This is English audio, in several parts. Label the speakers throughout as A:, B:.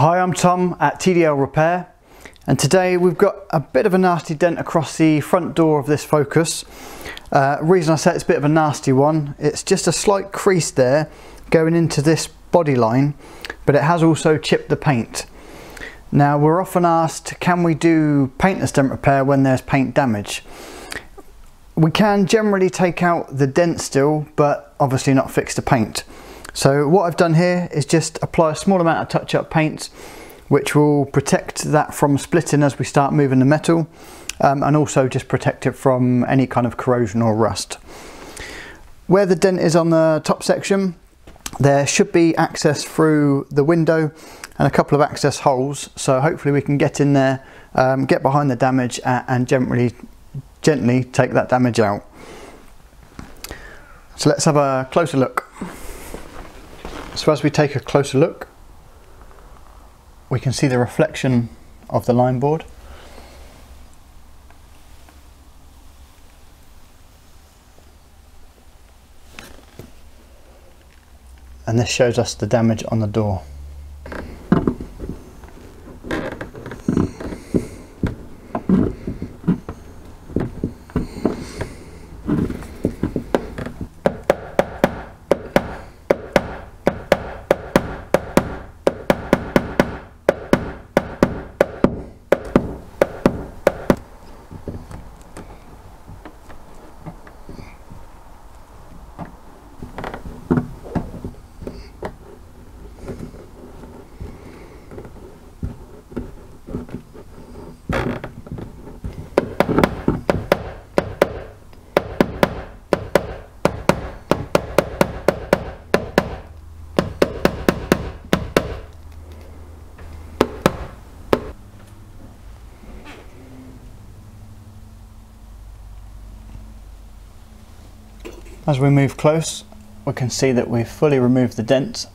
A: Hi, I'm Tom at TDL Repair, and today we've got a bit of a nasty dent across the front door of this Focus. Reason I say it's a bit of a nasty one, it's just a slight crease there going into this body line, but it has also chipped the paint. Now, we're often asked, can we do paintless dent repair when there's paint damage? We can generally take out the dent still, but obviously not fix the paint. So what I've done here is just apply a small amount of touch-up paint, which will protect that from splitting as we start moving the metal, and also just protect it from any kind of corrosion or rust. Where the dent is on the top section, there should be access through the window and a couple of access holes, so hopefully we can get in there, get behind the damage and gently take that damage out. So let's have a closer look. So as we take a closer look, we can see the reflection of the line board. And this shows us the damage on the door. As we move close, we can see that we've fully removed the dent,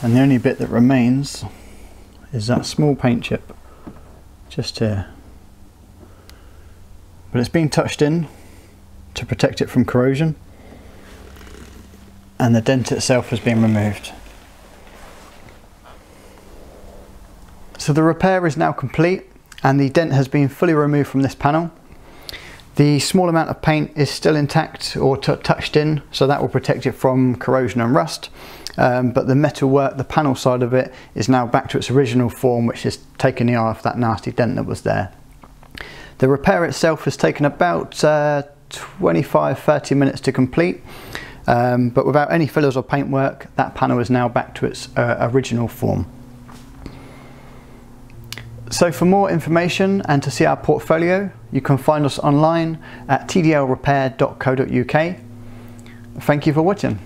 A: and the only bit that remains is that small paint chip just here, but it's been touched in to protect it from corrosion, and the dent itself has been removed. So the repair is now complete and the dent has been fully removed from this panel. The small amount of paint is still intact or touched in, so that will protect it from corrosion and rust. But the metal work, the panel side of it, is now back to its original form, which is taking the eye off that nasty dent that was there. The repair itself has taken about 25-30 minutes to complete, but without any fillers or paintwork, that panel is now back to its original form. So for more information and to see our portfolio, you can find us online at tdlrepair.co.uk. Thank you for watching.